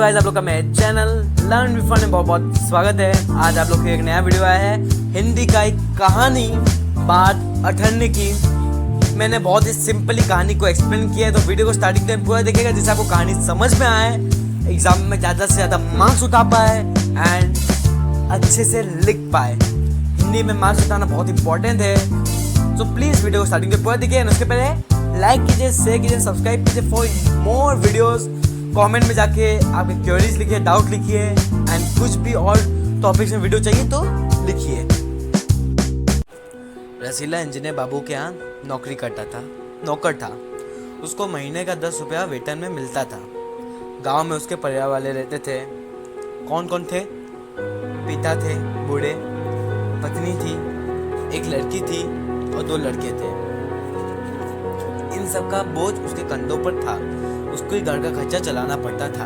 Guys, आप लोग का मेरे चैनल लर्न विद फन में बहुत बहुत स्वागत है। आज आप लोग के एक नया वीडियो आया है हिंदी का एक कहानी बात 98 की। मैंने बहुत ही सिंपली कहानी को एक्सप्लेन किया है, तो वीडियो को स्टार्टिंग तक पूरा देखिएगा जिससे आपको कहानी समझ में आए, एग्जाम में ज़्यादा से ज़्यादा मार्क्स उठा पाए एंड अच्छे से लिख पाए। हिंदी में मार्क्स उठाना बहुत इंपॉर्टेंट है, तो प्लीज़ वीडियो को स्टार्टिंग तक पूरा देखिए। उसके पहले लाइक कीजिए, शेयर कीजिए, सब्सक्राइब कीजिए फॉर मोर वीडियोस। कमेंट में जाके आपके क्वेरीज लिखिए, डाउट लिखिए एंड कुछ भी और टॉपिक्स में वीडियो चाहिए तो लिखिए। रसीला इंजीनियर बाबू के यहाँ नौकरी करता था, नौकर था। उसको महीने का 10 रुपया वेतन में मिलता था। गांव में उसके परिवार वाले रहते थे। कौन कौन थे? पिता थे बूढ़े, पत्नी थी, एक लड़की थी और 2 लड़के थे। इन सब का बोझ उसके कंधों पर था। उसको ही घर का खर्चा चलाना पड़ता था।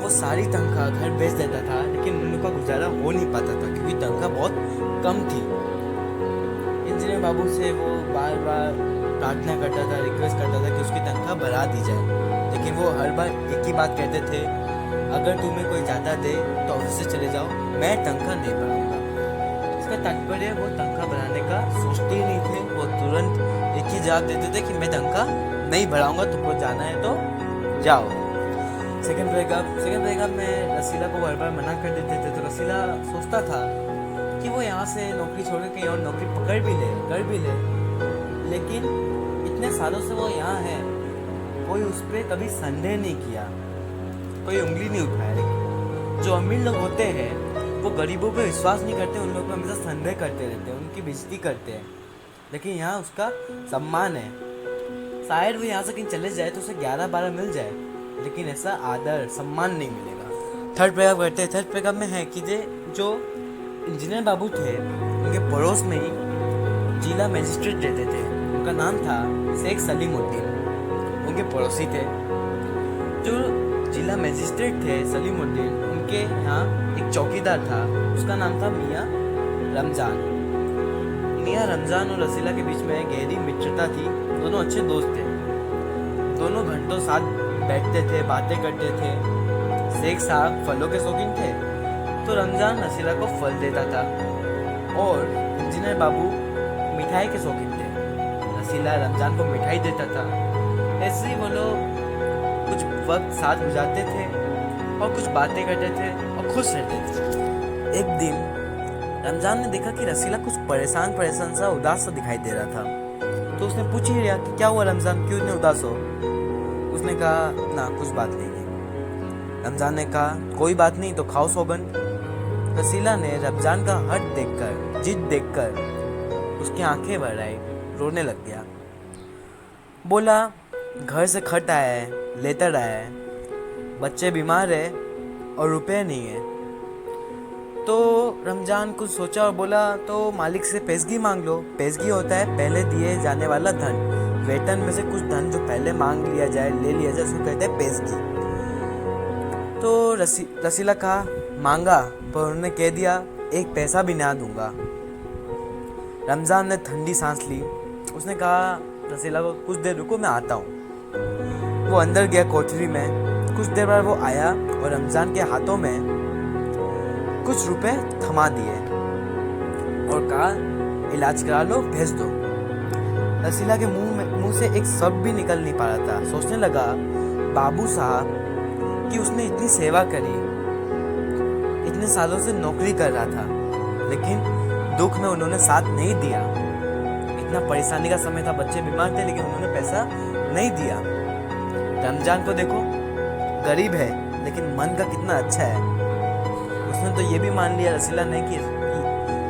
वो सारी तनख्वाह घर भेज देता था, लेकिन उनका गुजारा हो नहीं पाता था क्योंकि तनख्वाह बहुत कम थी। इंजीनियर बाबू से वो बार बार प्रार्थना करता था, रिक्वेस्ट करता था कि उसकी तनख्वाह बढ़ा दी जाए, लेकिन वो हर बार एक ही बात कहते थे, अगर तुम्हें कोई ज़्यादा दे तो ऑफिस से चले जाओ, मैं तनख्वाह नहीं बढ़ाऊंगा। इसका तात्पर्य वो तनख्वाह बढ़ाने का सोचते ही नहीं थे। वो तुरंत एक ही जवाब देते थे कि मैं तनख्वाह नहीं बढ़ाऊंगा, तुमको जाना है तो जाओ। सेकंड ब्रेकअप में रसीला को बार बार मना कर देते थे, तो रसीला सोचता था कि वो यहाँ से नौकरी छोड़ के कहीं और नौकरी पकड़ भी ले, कर भी ले, लेकिन इतने सालों से वो यहाँ है, कोई उस पर कभी संदेह नहीं किया, कोई उंगली नहीं उठाया। जो अमीर लोग होते हैं वो गरीबों पे विश्वास नहीं करते, उन लोगों पर हमेशा संदेह करते रहते हैं, उनकी बेइज्जती करते हैं। लेकिन यहाँ उसका सम्मान है। शायद वो यहाँ से कहीं चले जाए तो उसे 11-12 मिल जाए, लेकिन ऐसा आदर सम्मान नहीं मिलेगा। थर्ड ब्रेकअप में है कि जो इंजीनियर बाबू थे, उनके पड़ोस में ही जिला मजिस्ट्रेट रहते थे। उनका नाम था शेख सलीमुद्दीन, उनके पड़ोसी थे। जो जिला मजिस्ट्रेट थे सलीमुद्दीन, उनके यहाँ एक चौकीदार था, उसका नाम था मियाँ रमज़ान। मियाँ रमज़ान और रसीला के बीच में गहरी मित्रता थी। दोनों अच्छे दोस्त थे। दोनों घंटों साथ बैठते थे, बातें करते थे। शेख साहब फलों के शौकीन थे, तो रमज़ान रसीला को फल देता था, और इंजीनियर बाबू मिठाई के शौकीन थे। रसीला रमज़ान को मिठाई देता था। ऐसे ही वो लोग कुछ वक्त साथ गुजारते थे और कुछ बातें करते थे और खुश रहते थे। एक दिन रमज़ान ने देखा कि रसीला कुछ परेशान सा, उदास सा दिखाई दे रहा था। तो उसने पूछ ही लिया कि क्या हुआ रमज़ान, क्यों इतने उदास हो? उसने कहा ना, कुछ बात नहीं है। रमज़ान ने कहा कोई बात नहीं तो खाओ सौगंध। रसीला ने रमज़ान का हट देखकर, जिद देखकर उसकी आंखें भर आई, रोने लग गया। बोला घर से खट आया है, लेटर आया है, बच्चे बीमार है और रुपए नहीं है। तो रमज़ान कुछ सोचा और बोला तो मालिक से पेशगी मांग लो। पेशगी होता है पहले दिए जाने वाला धन, वेतन में से कुछ धन जो पहले मांग लिया जाए, ले लिया जाए, उसको कहते हैं पेशगी। तो रसीला कहा मांगा, पर उन्होंने कह दिया 1 पैसा भी ना दूंगा। रमज़ान ने ठंडी सांस ली। उसने कहा रसीला को कुछ देर रुको, मैं आता हूँ। वो अंदर गया कोठरी में। कुछ देर बाद वो आया और रमज़ान के हाथों में कुछ रुपए थमा दिए और कहा इलाज करा लो, भेज दो। रसीला के मुंह से एक शब्द भी निकल नहीं पा रहा था। सोचने लगा बाबू साहब कि उसने इतनी सेवा करी, इतने सालों से नौकरी कर रहा था, लेकिन दुख में उन्होंने साथ नहीं दिया। इतना परेशानी का समय था, बच्चे बीमार थे, लेकिन उन्होंने पैसा नहीं दिया। रमज़ान को देखो, गरीब है लेकिन मन का कितना अच्छा है। उसने तो ये भी मान लिया रसीला ने कि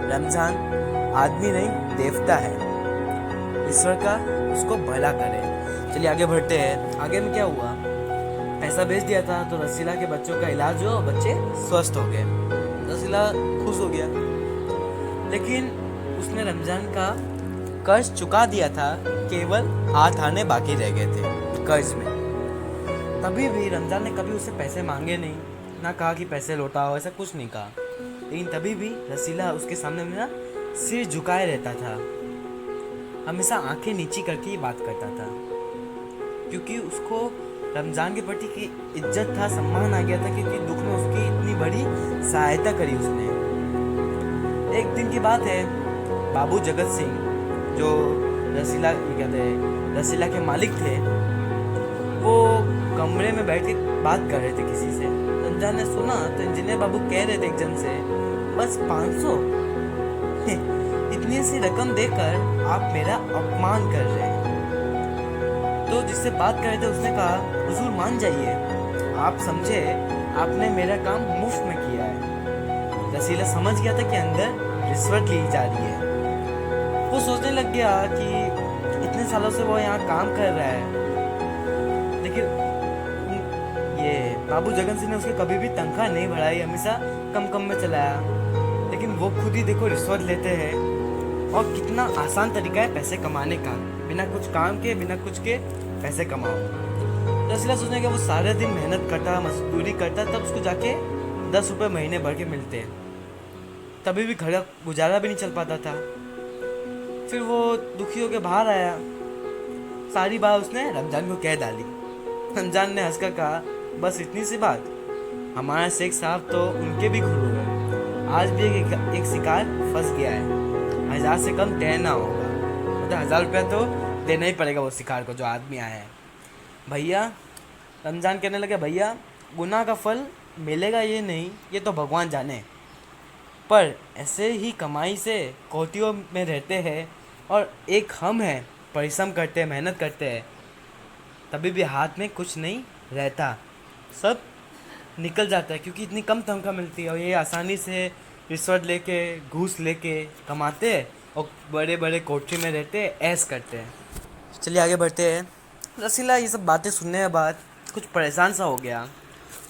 रमज़ान आदमी नहीं देवता है, ईश्वर का उसको भला करे। चलिए आगे बढ़ते हैं। आगे में क्या हुआ, पैसा भेज दिया था तो रसीला के बच्चों का इलाज हो, बच्चे स्वस्थ हो गए। रसीला खुश हो गया, लेकिन उसने रमज़ान का कर्ज चुका दिया था, केवल हाथ आने बाकी रह गए थे कर्ज में। तभी भी रमज़ान ने कभी उससे पैसे मांगे नहीं, ना कहा कि पैसे लौटाओ, ऐसा कुछ नहीं कहा। लेकिन तभी भी रसीला उसके सामने में ना सिर झुकाए रहता था, हमेशा आंखें नीची करके ही बात करता था, क्योंकि उसको रमज़ान के प्रति की इज्जत था, सम्मान आ गया था, क्योंकि दुख में उसकी इतनी बड़ी सहायता करी उसने। एक दिन की बात है, बाबू जगत सिंह, जो रसीला कहते हैं रसीला के मालिक थे, वो कमरे में बैठ के बात कर रहे थे किसी से। रमजान ने सुना तो इंजीनियर बाबू कह रहे थे एक जन से, बस 500 इतनी सी रकम देकर आप मेरा अपमान कर रहे हैं। तो जिससे बात कर रहे थे उसने कहा, हुजूर मान जाइए, आप समझे आपने मेरा काम मुफ्त में किया है। रसीला समझ गया था कि अंदर रिश्वत ली जा रही है। वो सोचने लग गया कि इतने सालों से वो यहाँ काम कर रहा है, लेकिन ये बाबू जगन सिंह ने उसकी कभी भी तनख्वाह नहीं बढ़ाई, हमेशा कम कम में चलाया। लेकिन वो खुद ही देखो रिश्वत लेते हैं, और कितना आसान तरीका है पैसे कमाने का, बिना कुछ काम के, बिना कुछ के पैसे कमाओ। तो इसलिए सोचने का वो सारे दिन मेहनत करता, मजदूरी करता, तब उसको जाके 10 रुपये महीने भर के मिलते हैं। तभी भी घर का गुजारा भी नहीं चल पाता था। फिर वो दुखी होकर बाहर आया, सारी बात उसने रमजान को कह डाली। रमजान ने हंसकर कहा, बस इतनी सी बात, हमारा शेख साहब तो उनके भी खुलू है, आज भी एक शिकार फंस गया है, 1000 से कम देना होगा, मतलब 1000 रुपया तो देना ही पड़ेगा वो शिकार को जो आदमी आया है। भैया, रमजान कहने लगे, भैया गुनाह का फल मिलेगा ये नहीं, ये तो भगवान जाने, पर ऐसे ही कमाई से कोटियों में रहते हैं, और एक हम हैं, परिश्रम करते हैं, मेहनत करते हैं, तभी भी हाथ में कुछ नहीं रहता, सब निकल जाता है, क्योंकि इतनी कम तनख्वाह मिलती है, और ये आसानी से रिश्वत लेके, घूस लेके कमाते हैं, और बड़े बड़े कोठरी में रहते हैं, ऐश करते हैं। चलिए आगे बढ़ते हैं। रसीला ये सब बातें सुनने के बाद कुछ परेशान सा हो गया,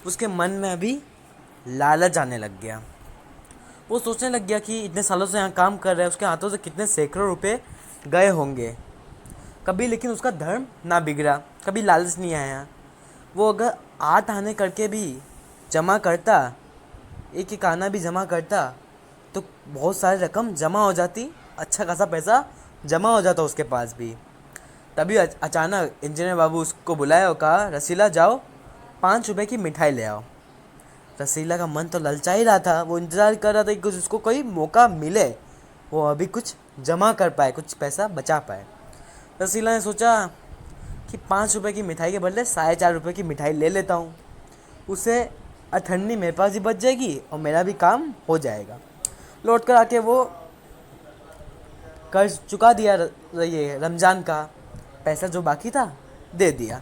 उसके मन में अभी लालच आने लग गया। वो सोचने लग गया कि इतने सालों से यहाँ काम कर रहा है, उसके हाथों से कितने सैकड़ों रुपए गए होंगे कभी, लेकिन उसका धर्म ना बिगड़ा, कभी लालच नहीं आया। वो अगर 8 आने करके भी जमा करता, एक एक आना भी जमा करता, तो बहुत सारी रकम जमा हो जाती, अच्छा खासा पैसा जमा हो जाता उसके पास भी। तभी अचानक इंजीनियर बाबू उसको बुलाया और कहा, रसीला जाओ 5 रुपए की मिठाई ले आओ। रसीला का मन तो ललचा ही रहा था, वो इंतज़ार कर रहा था कि उसको कोई मौका मिले, वो अभी कुछ जमा कर पाए, कुछ पैसा बचा पाए। रसीला ने सोचा कि 5 रुपए की मिठाई के बदले 4.5 रुपए की मिठाई ले लेता हूँ, उसे अठन्नी मेरे पास ही बच जाएगी और मेरा भी काम हो जाएगा। लौट कर आके वो कर्ज चुका दिया, ये रमज़ान का पैसा जो बाकी था दे दिया।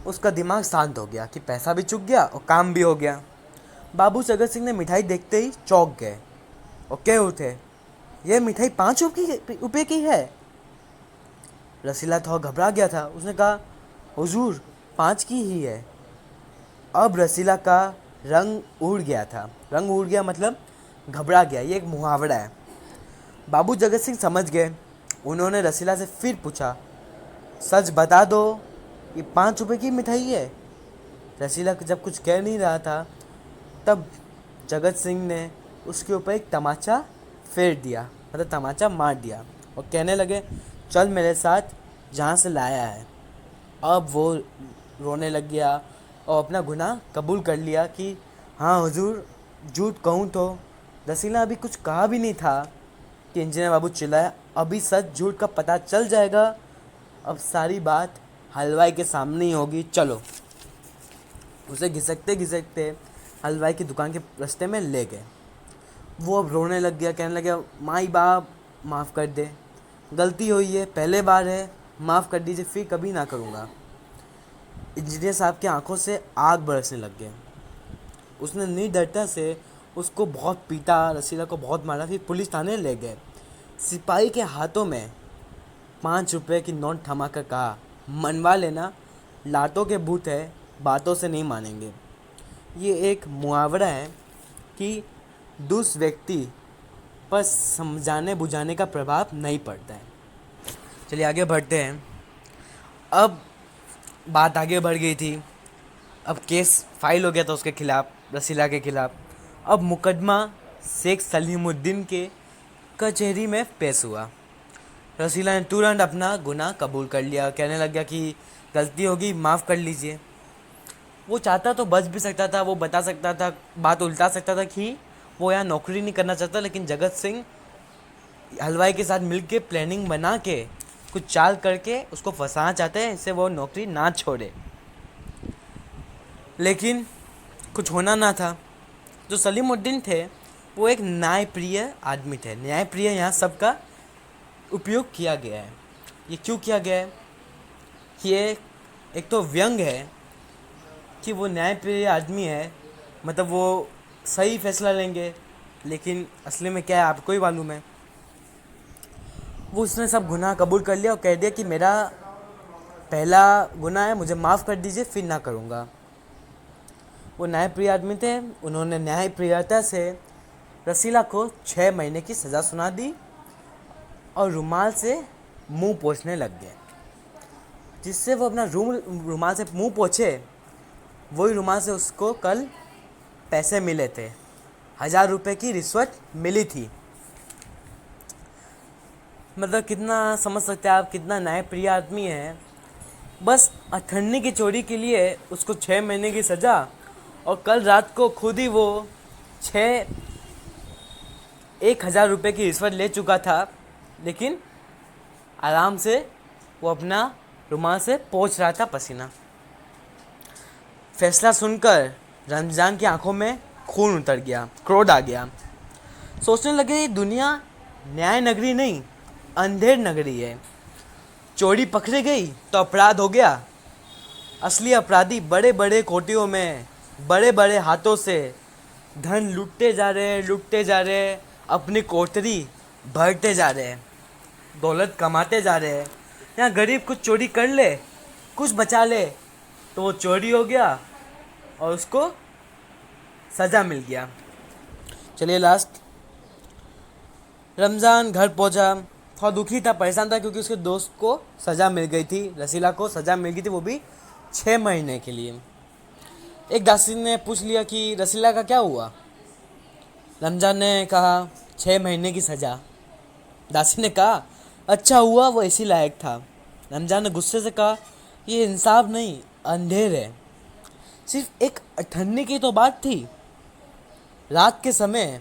उसका दिमाग शांत हो गया कि पैसा भी चुक गया और काम भी हो गया। बाबू जगत सिंह ने मिठाई देखते ही चौंक गए और कह उठे, ये मिठाई 5 रुपये की है। रसीला थोड़ा घबरा गया था, उसने कहा, हुजूर 5 की ही है। अब रसीला का रंग उड़ गया था, रंग उड़ गया मतलब घबरा गया, ये एक मुहावरा है। बाबू जगत सिंह समझ गए, उन्होंने रसीला से फिर पूछा, सच बता दो, ये 5 रुपये की मिठाई है। रसीला जब कुछ कह नहीं रहा था, तब जगत सिंह ने उसके ऊपर एक तमाचा फेर दिया, मतलब तमाचा मार दिया, और कहने लगे, चल मेरे साथ जहाँ से लाया है। अब वो रोने लग गया और अपना गुनाह कबूल कर लिया कि हाँ हुजूर, झूठ कहूँ तो रसीला अभी कुछ कहा भी नहीं था कि इंजीनियर बाबू चिल्लाया, अभी सच झूठ का पता चल जाएगा, अब सारी बात हलवाई के सामने ही होगी, चलो। उसे घिसकते घिसकते हलवाई की दुकान के रास्ते में ले गए। वो अब रोने लग गया, कहने लगा, माई बाप माफ़ कर दे, गलती हुई है, पहले बार है, माफ़ कर दीजिए, फिर कभी ना करूँगा। इंजीनियर साहब की आंखों से आग बरसने लग गए। उसने निर्दयता से उसको बहुत पीटा, रसीला को बहुत मारा, फिर पुलिस थाने ले गए। सिपाही के हाथों में 5 रुपये की नोट थमा कर कहा, मनवा लेना, लातों के भूत है, बातों से नहीं मानेंगे। ये एक मुहावरा है कि दूसरे व्यक्ति पर समझाने बुझाने का प्रभाव नहीं पड़ता है। चलिए आगे बढ़ते हैं। अब बात आगे बढ़ गई थी, अब केस फाइल हो गया था उसके खिलाफ, रसीला के खिलाफ। अब मुकदमा शेख सलीमुद्दीन के कचहरी में पेश हुआ। रसीला ने तुरंत अपना गुनाह कबूल कर लिया, कहने लग गया कि गलती होगी, माफ़ कर लीजिए। वो चाहता तो बच भी सकता था, वो बता सकता था, बात उल्टा सकता था कि वो यहाँ नौकरी नहीं करना चाहता, लेकिन जगत सिंह हलवाई के साथ मिलके प्लानिंग बना के कुछ चाल करके उसको फंसाना चाहते हैं, इससे वो नौकरी ना छोड़े। लेकिन कुछ होना ना था। जो सलीमुद्दीन थे वो एक न्यायप्रिय आदमी थे। न्यायप्रिय यहाँ सबका उपयोग किया गया है। ये क्यों किया गया है? ये एक तो व्यंग है कि वो न्यायप्रिय आदमी है, मतलब वो सही फैसला लेंगे, लेकिन असली में क्या है आपको ही मालूम है। वो उसने सब गुनाह कबूल कर लिया और कह दिया कि मेरा पहला गुनाह है, मुझे माफ़ कर दीजिए, फिर ना करूँगा। वो न्यायप्रिय आदमी थे। उन्होंने न्यायप्रियता से रसीला को 6 महीने की सज़ा सुना दी और रुमाल से मुंह पोंछने लग गए। जिससे वो अपना रुमाल से मुंह पोंछे, वही रुमाल से उसको कल पैसे मिले थे। 1000 रुपये की रिश्वत मिली थी। मतलब कितना समझ सकते हैं आप, कितना न्यायप्रिय आदमी है। बस अठन्नी की चोरी के लिए उसको 6 महीने की सज़ा, और कल रात को खुद ही वो 1000 रुपये की रिश्वत ले चुका था, लेकिन आराम से वो अपना रुमाल से पोंछ रहा था पसीना। फैसला सुनकर रमज़ान की आंखों में खून उतर गया, क्रोध आ गया। सोचने लगे दुनिया न्याय नगरी नहीं, अंधेर नगरी है। चोरी पकड़ी गई तो अपराध हो गया। असली अपराधी बड़े बड़े कोठियों में बड़े बड़े हाथों से धन लूटते जा रहे हैं, अपनी कोठरी भरते जा रहे हैं, दौलत कमाते जा रहे हैं। यहाँ गरीब कुछ चोरी कर ले, कुछ बचा ले, तो वो चोरी हो गया और उसको सज़ा मिल गया। चलिए लास्ट, रमज़ान घर पहुंचा, थोड़ा दुखी था, परेशान था, क्योंकि उसके दोस्त को सज़ा मिल गई थी। रसीला को सज़ा मिल गई थी, वो भी 6 महीने के लिए। एक दासी ने पूछ लिया कि रसीला का क्या हुआ। रमज़ान ने कहा 6 महीने की सज़ा। दासी ने कहा अच्छा हुआ, वो इसी लायक था। रमज़ान ने गुस्से से कहा ये इंसाफ नहीं, अंधेर है। सिर्फ एक अठन्नी की तो बात थी। रात के समय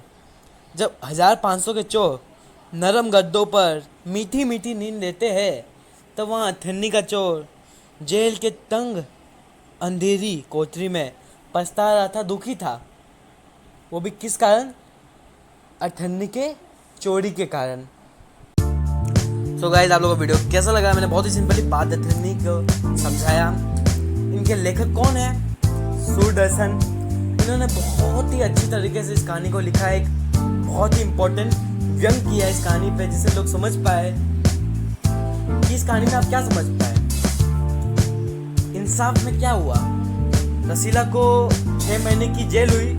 जब 1500 के चोर नरम गद्दों पर मीठी मीठी नींद लेते हैं, तब वहाँ अठन्नी का चोर जेल के तंग अंधेरी कोठरी में पछता रहा था, दुखी था। वो भी किस कारण? अठन्नी के चोरी के कारण। सो गाइस, आप लोगों को वीडियो कैसा लगा? मैंने बहुत ही सिंपली बात अठन्नी को समझाया। इनके लेखक कौन है? सूरदर्शन। इन्होंने बहुत ही अच्छी तरीके से इस कहानी को लिखा है। एक बहुत ही इम्पोर्टेंट व्यंग किया है इस कहानी पे, जिससे लोग समझ पाए कि इस कहानी में आप क्या समझ पाए, इंसाफ में क्या हुआ। रसीला को 6 महीने की जेल हुई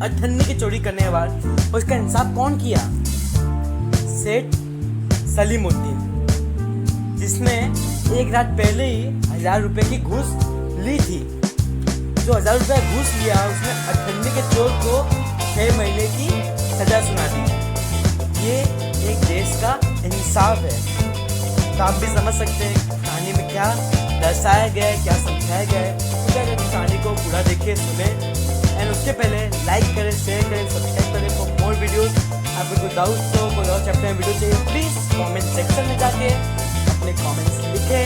अठन्नी की चोरी करने के बाद, और इसका इंसाफ कौन किया? सेठ सलीमुद्दीन, जिसने एक रात पहले ही 1000 रुपये की घूस ली थी। जो 1000 रुपये घूस लिया, उसने अठन्नी के चोर को 6 महीने की सजा सुना दी। ये एक देश का इंसाफ है। तो आप भी समझ सकते हैं कहानी में क्या दर्शाया गया है, क्या समझाया गया है। तो अगर कहानी को पूरा देखिए, सुने, एंड उसके पहले लाइक करें, शेयर करें, सब्सक्राइब करें फॉर मोर वीडियोस। आपको कोई डाउट तो कोई और चैप्टर में वीडियो चाहिए, प्लीज़ कमेंट सेक्शन में जाके अपने कमेंट्स लिखें।